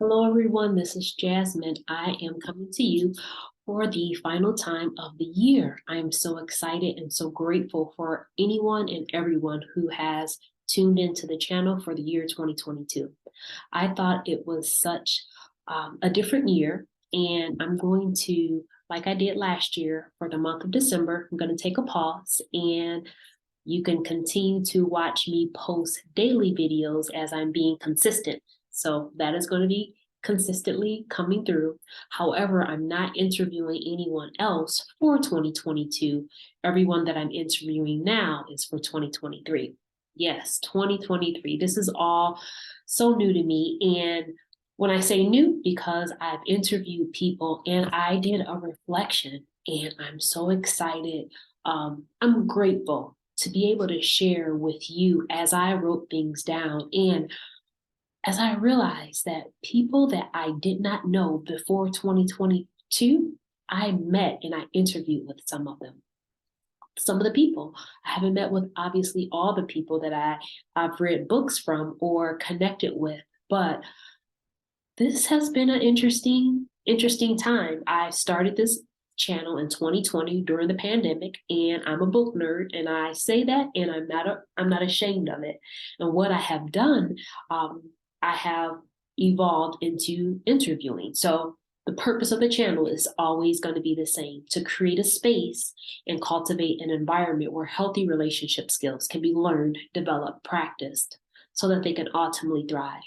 Hello, everyone. This is Jasmine. I am coming to you for the final time of the year. I am so excited and so grateful for anyone and everyone who has tuned into the channel for the year 2022. I thought it was such a different year, and I'm going to, like I did last year for the month of December, I'm going to take a pause and you can continue to watch me post daily videos as I'm being consistent. So that is going to be consistently coming through. However, I'm not interviewing anyone else for 2022. Everyone that I'm interviewing now is for 2023. Yes, 2023. This is all so new to me. And when I say new, because I've interviewed people and I did a reflection and I'm so excited. I'm grateful to be able to share with you as I wrote things down and as I realized that people that I did not know before 2022, I met and I interviewed with some of them. Some of the people I haven't met with, obviously, all the people that I've read books from or connected with, but this has been an interesting time. I started this channel in 2020 during the pandemic, and I'm a book nerd, and I say that, and I'm not ashamed of it. And what I have done, I have evolved into interviewing. So the purpose of the channel is always going to be the same: to create a space and cultivate an environment where healthy relationship skills can be learned, developed, practiced, so that they can ultimately thrive.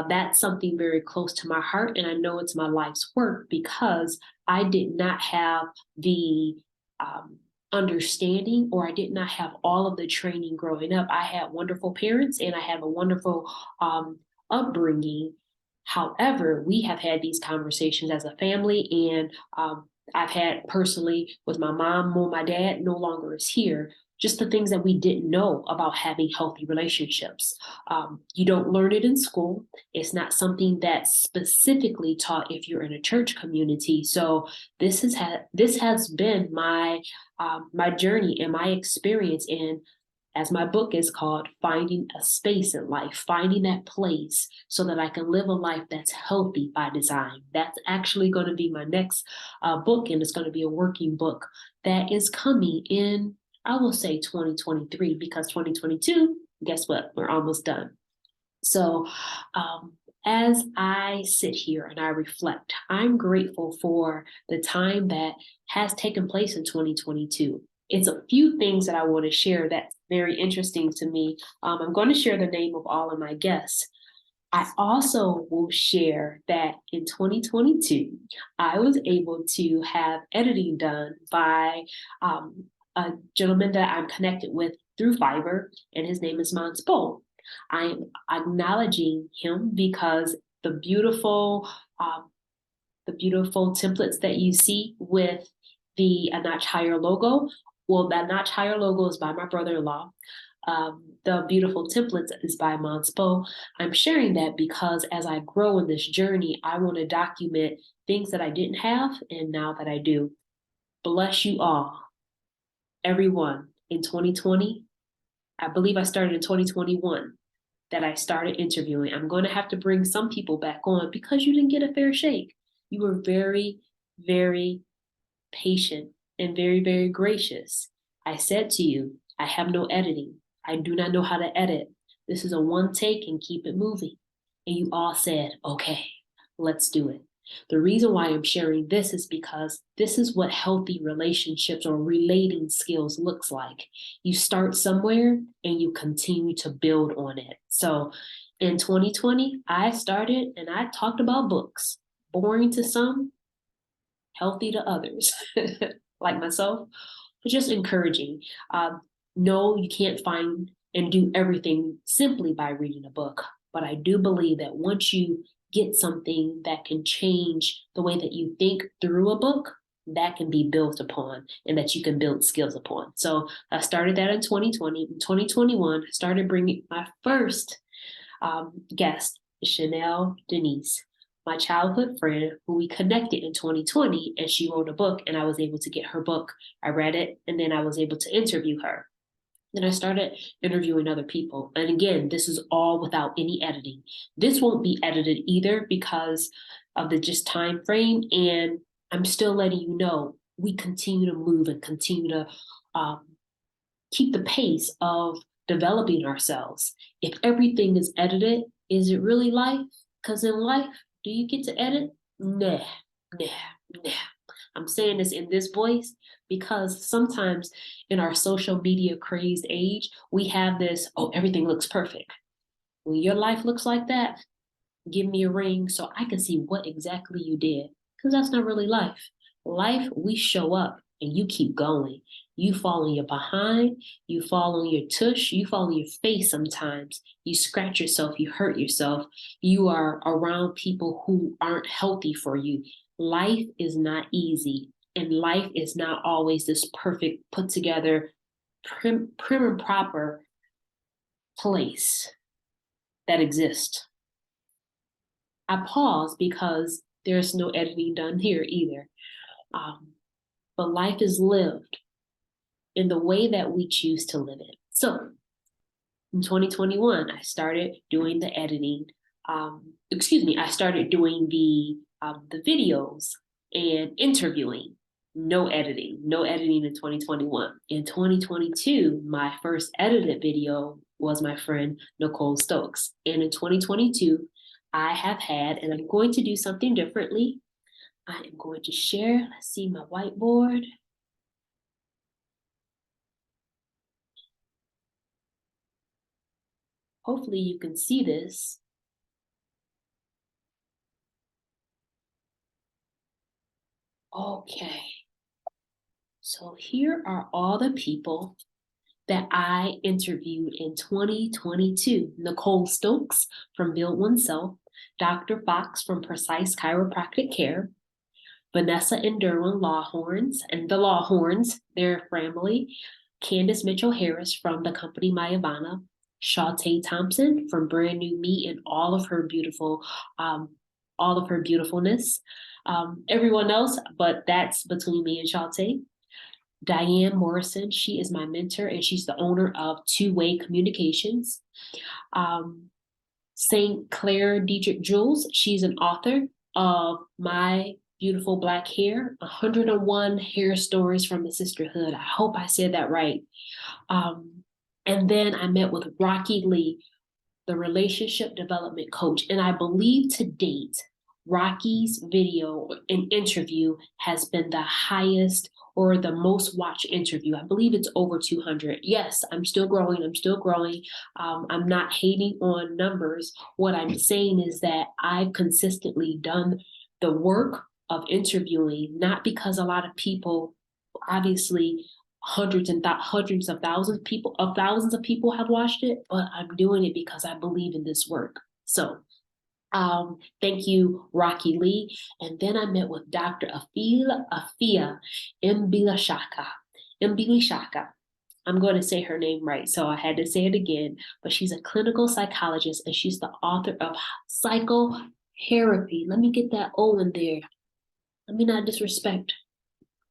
That's something very close to my heart, and I know it's my life's work because I did not have the understanding, or I did not have all of the training growing up. I had wonderful parents and I have a wonderful upbringing. However, we have had these conversations as a family, and I've had personally with my mom, when my dad no longer is here, just the things that we didn't know about having healthy relationships. You don't learn it in school. It's not something that's specifically taught if you're in a church community. So this has been my journey and my experience in, as my book is called, finding a space in life, finding that place so that I can live a life that's healthy by design. That's actually going to be my next book, and it's going to be a working book that is coming in, I will say 2023, because 2022, guess what? We're almost done. So, as I sit here and I reflect, I'm grateful for the time that has taken place in 2022. It's a few things that I want to share that's very interesting to me. I'm going to share the name of all of my guests. I also will share that in 2022, I was able to have editing done by a gentleman that I'm connected with through Fiverr, and his name is Moinspo. I am acknowledging him because the beautiful, um, the beautiful templates that you see with the A Notch Higher logo. Well, that Notch Higher logo is by my brother-in-law. The beautiful templates is by Moinspo. I'm sharing that because as I grow in this journey, I want to document things that I didn't have and now that I do. Bless you all, everyone. In 2020, I believe I started in 2021 that I started interviewing. I'm going to have to bring some people back on because you didn't get a fair shake. You were very, very patient and very, very gracious. I said to you, I have no editing. I do not know how to edit. This is a one take and keep it moving. And you all said, okay, let's do it. The reason why I'm sharing this is because this is what healthy relationships or relating skills looks like. You start somewhere and you continue to build on it. So in 2020, I started and I talked about books, boring to some, healthy to others, like myself, but just encouraging. No, you can't find and do everything simply by reading a book. But I do believe that once you get something that can change the way that you think through a book, that can be built upon and that you can build skills upon. So I started that in 2020. In 2021, I started bringing my first guest, Chanel Denise, my childhood friend who we connected in 2020, and she wrote a book and I was able to get her book. I read it and then I was able to interview her. Then I started interviewing other people. And again, this is all without any editing. This won't be edited either because of the just time frame. And I'm still letting you know we continue to move and continue to um, keep the pace of developing ourselves. If everything is edited, is it really life? Because in life, do you get to edit? Nah, nah, nah. I'm saying this in this voice because sometimes in our social media crazed age, we have this, oh, everything looks perfect. When your life looks like that, give me a ring so I can see what exactly you did. Because that's not really life. Life, we show up and you keep going. You fall on your behind, you fall on your tush, you fall on your face sometimes. You scratch yourself, you hurt yourself. You are around people who aren't healthy for you. Life is not easy, and life is not always this perfect, put together, prim and proper place that exists. I pause because there's no editing done here either. But life is lived in the way that we choose to live it. So in 2021, I started doing the editing. I started doing the videos and interviewing. No editing in 2021. In 2022, my first edited video was my friend Nicole Stokes. And in 2022, I have had, and I'm going to do something differently. I am going to share, let's see my whiteboard. Hopefully you can see this. Okay. So here are all the people that I interviewed in 2022. Nicole Stokes from Build Oneself, Dr. Fox from Precise Chiropractic Care, Vanessa and Derwin Lawhorns, and the Lawhorns, their Framily, Candace Mitchell-Harris from the company MYAVANA, Chaute Thompson from Brand New Me and all of her beautifulness. Everyone else, but that's between me and Chaute. Diane Morrison, she is my mentor and she's the owner of Two Way Communications. St. Clair Detrick-Jules, she's an author of My Beautiful Black Hair, 101 Hair Stories from the Sisterhood. I hope I said that right. And then I met with Rockie Lee, the relationship development coach. And I believe to date, Rockie's video and interview has been the highest or the most watched interview. I believe it's over 200. Yes, I'm still growing. I'm not hating on numbers. What I'm saying is that I've consistently done the work of interviewing, not because a lot of people, obviously, hundreds of thousands of people have watched it, but I'm doing it because I believe in this work. So thank you, Rockie Lee. And then I met with Dr. Afiya Mbilishaka. I'm going to say her name right, so I had to say it again. But she's a clinical psychologist and she's the author of PsychoHairapy. Let me get that O in there. Let me not disrespect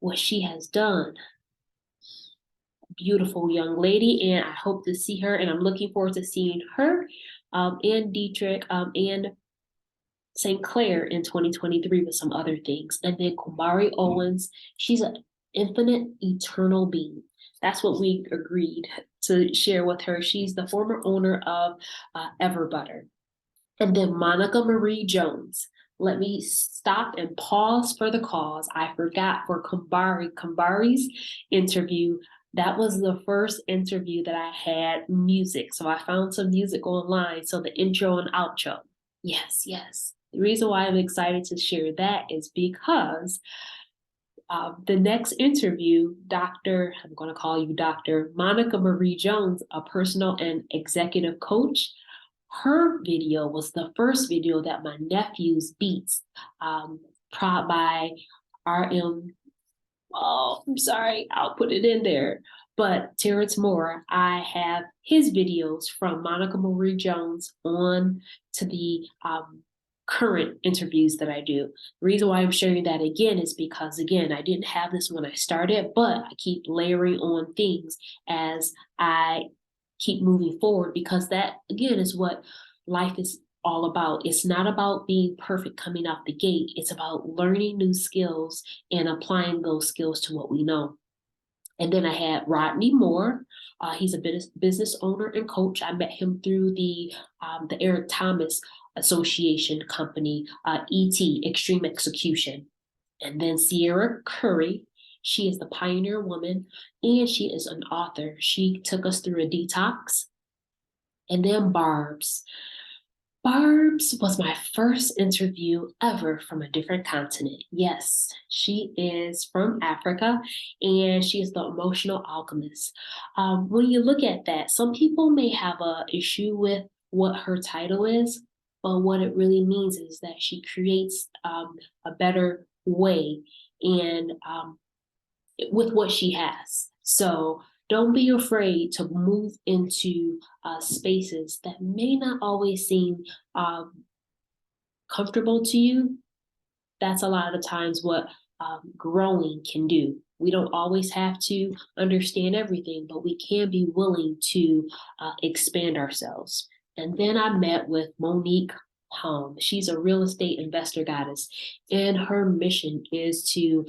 what she has done. Beautiful young lady, and I hope to see her, and I'm looking forward to seeing her and Detrick and St. Clair in 2023 with some other things. And then Kummbareh Owens, she's an infinite, eternal being. That's what we agreed to share with her. She's the former owner of Everbutter. And then Monica Marie Jones. Let me stop and pause for the cause. I forgot for Kummbareh's interview. That was the first interview that I had music. So I found some music online. So the intro and outro. Yes. The reason why I'm excited to share that is because the next interview, I'm going to call you Dr. Monica Marie Jones, a personal and executive coach. Her video was the first video that my nephew's beats, by RM. Oh, I'm sorry, I'll put it in there. But Terrence Moore, I have his videos from Monica Marie Jones on to the current interviews that I do. The reason why I'm sharing that again is because, again, I didn't have this when I started, but I keep layering on things as I keep moving forward, because that, again, is what life is all about. It's not about being perfect coming out the gate. It's about learning new skills and applying those skills to what we know. And then I had Rodney Moore. He's a business owner and coach. I met him through the Eric Thomas Association company, ET, Extreme Execution. And then Sierra Curry. She is the pioneer woman, and she is an author. She took us through a detox. And then Barb's. Barb's was my first interview ever from a different continent. Yes, she is from Africa, and she is the emotional alchemist. When you look at that, some people may have an issue with what her title is, but what it really means is that she creates a better way and with what she has. So don't be afraid to move into spaces that may not always seem comfortable to you. That's a lot of the times what growing can do. We don't always have to understand everything, but we can be willing to expand ourselves. And then I met with Monique Home. She's a real estate investor goddess, and her mission is to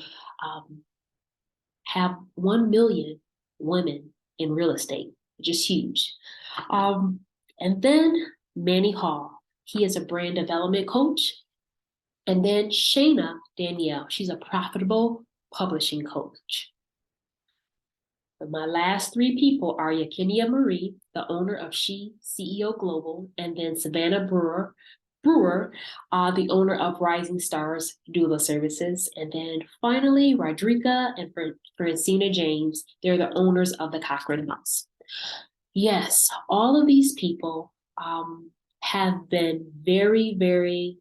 have 1 million women in real estate, which is huge. And then Manny Hall. He is a brand development coach. And then Shayna Danielle. She's a profitable publishing coach. But my last 3 people are Yakenia Marie, the owner of She CEO Global, and then Savannah Brewer, the owner of Rising Stars Doula Services. And then finally, Rodrika and Francina James, they're the owners of the Cochrane House. Yes, all of these people have been very, very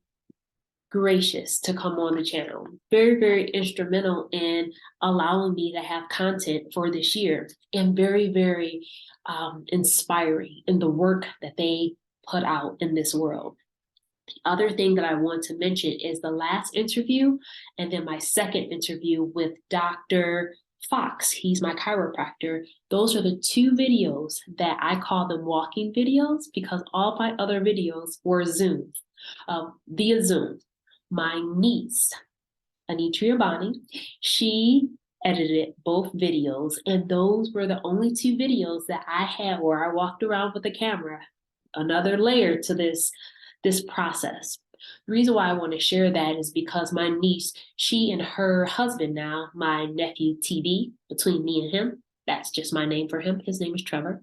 gracious to come on the channel. Very, very instrumental in allowing me to have content for this year, and very, very inspiring in the work that they put out in this world. The other thing that I want to mention is the last interview and then my second interview with Dr. Fox. He's my chiropractor. Those are the 2 videos that I call them walking videos, because all my other videos were Zoom, via Zoom. My niece, Anitria Bonney, she edited both videos, and those were the only 2 videos that I had where I walked around with the camera. Another layer to this process. The reason why I want to share that is because my niece, she and her husband now, my nephew TB, between me and him, that's just my name for him. His name is Trevor.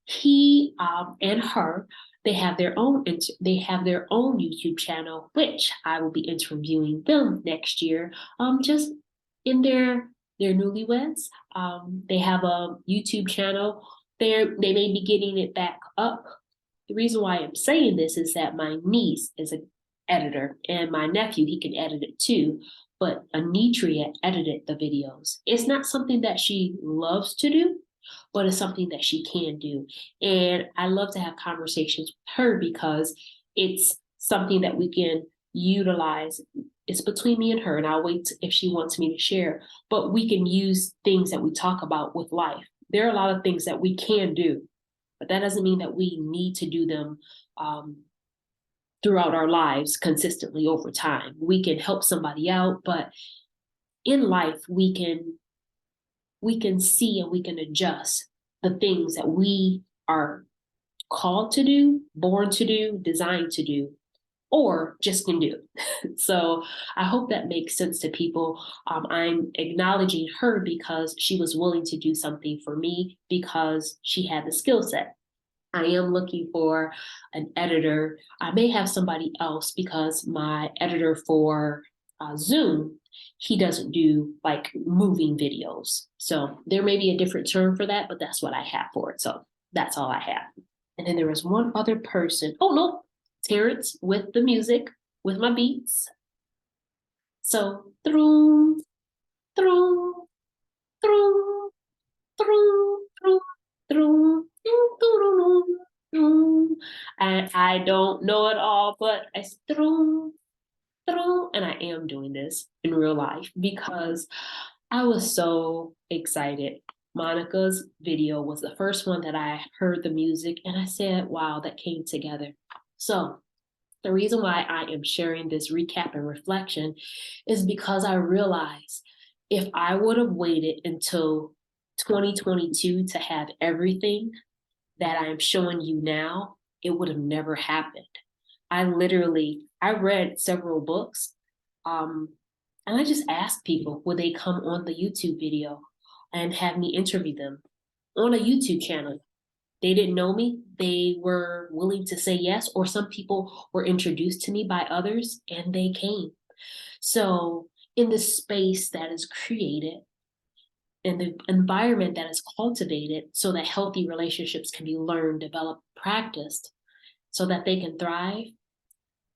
He and her, they have their own YouTube channel, which I will be interviewing them next year. Just in their newlyweds. They have a YouTube channel. They may be getting it back up. The reason why I'm saying this is that my niece is an editor, and my nephew, he can edit it too, but Anitria edited the videos. It's not something that she loves to do, but it's something that she can do. And I love to have conversations with her because it's something that we can utilize. It's between me and her, and I'll wait if she wants me to share, but we can use things that we talk about with life. There are a lot of things that we can do, but that doesn't mean that we need to do them throughout our lives consistently over time. We can help somebody out, but in life, we can see and we can adjust the things that we are called to do, born to do, designed to do, or just can do. So I hope that makes sense to people. I'm acknowledging her because she was willing to do something for me because she had the skill set. I am looking for an editor. I may have somebody else because my editor for Zoom, he doesn't do like moving videos. So there may be a different term for that, but that's what I have for it. So that's all I have. And then there was one other person. Oh, no, Terrence with the music, with my beats. So, throom, throom, throom, throom, throom, throom, throom, and I don't know it all, but I and I am doing this in real life because I was so excited. Monica's video was the first one that I heard the music and I said, wow, that came together. So the reason why I am sharing this recap and reflection is because I realized if I would have waited until 2022 to have everything that I'm showing you now, it would have never happened. I read several books, and I just asked people, would they come on the YouTube video and have me interview them on a YouTube channel? They didn't know me. They were willing to say yes, or some people were introduced to me by others and they came. So in the space that is created, in the environment that is cultivated so that healthy relationships can be learned, developed, practiced so that they can thrive,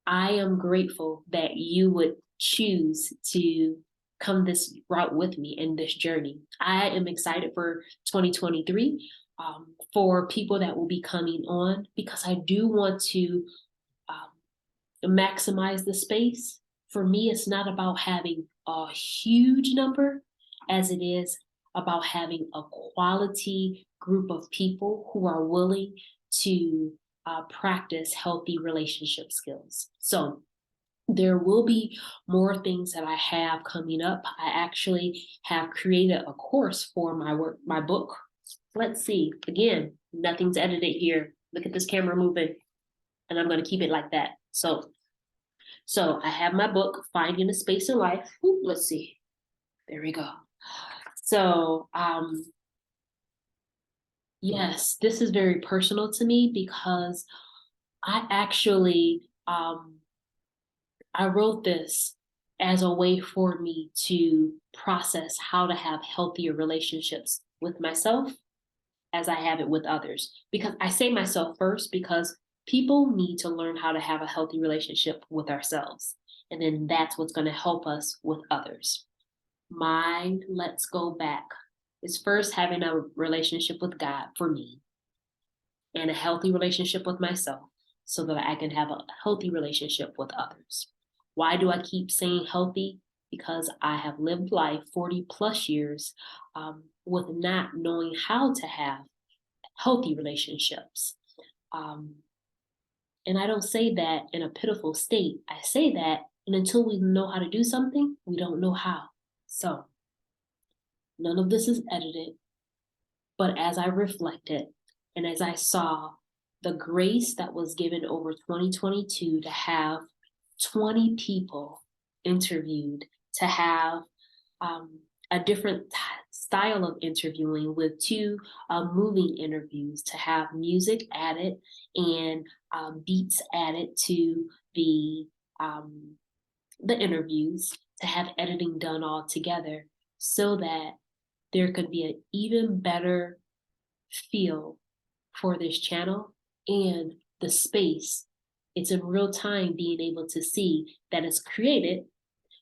I am grateful that you would choose to come this route with me in this journey. I am excited for 2023 for people that will be coming on because I do want to maximize the space. For me, it's not about having a huge number as it is about having a quality group of people who are willing to practice healthy relationship skills. So there will be more things that I have coming up. I actually have created a course for my book. Let's see. Again, nothing's edited here. Look at this camera moving, and I'm going to keep it like that. So I have my book, Finding a Space in Life. Ooh, let's see. There we go. So yes, this is very personal to me because I actually I wrote this as a way for me to process how to have healthier relationships with myself as I have it with others. Because I say myself first because people need to learn how to have a healthy relationship with ourselves. And then that's what's going to help us with others. My let's go back is first having a relationship with God for me and a healthy relationship with myself so that I can have a healthy relationship with others. Why do I keep saying healthy? Because I have lived life 40 plus years with not knowing how to have healthy relationships. And I don't say that in a pitiful state. I say that, and until we know how to do something, we don't know how. So none of this is edited, but as I reflected and as I saw the grace that was given over 2022 to have 20 people interviewed, to have a different style of interviewing with two moving interviews, to have music added and beats added to the interviews, to have editing done all together so that there could be an even better feel for this channel and the space. It's in real time being able to see that it's created,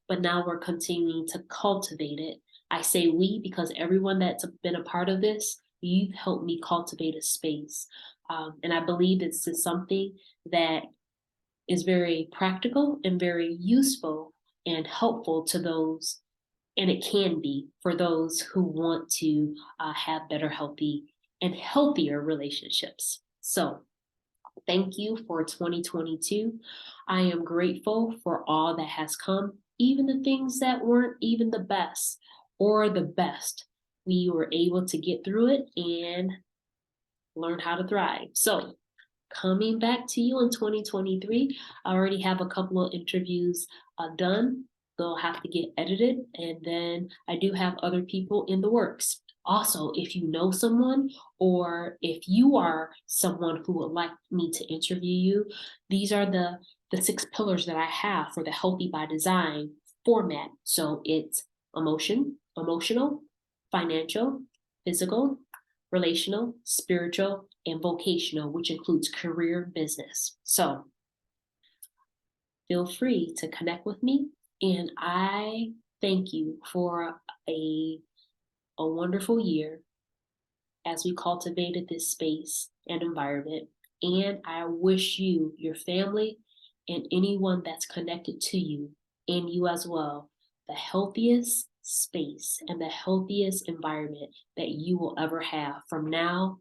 but now we're continuing to cultivate it. I say we because everyone that's been a part of this, you've helped me cultivate a space. And I believe this is something that is very practical and very useful and helpful to those, and it can be for those who want to have better, healthy, and healthier relationships. So thank you for 2022. I am grateful for all that has come, even the things that weren't even the best or the best. We were able to get through it and learn how to thrive. So coming back to you in 2023, I already have a couple of interviews done. They'll have to get edited, and then I do have other people in the works. Also, if you know someone or if you are someone who would like me to interview you, these are the 6 pillars that I have for the Healthy by Design format. So it's emotional, financial, physical, relational, spiritual, and vocational, which includes career business. So feel free to connect with me. And I thank you for a wonderful year as we cultivated this space and environment. And I wish you, your family, and anyone that's connected to you, and you as well, the healthiest space and the healthiest environment that you will ever have from now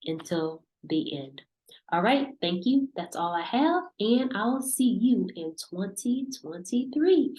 until the end. All right, thank you. That's all I have, and I'll see you in 2023.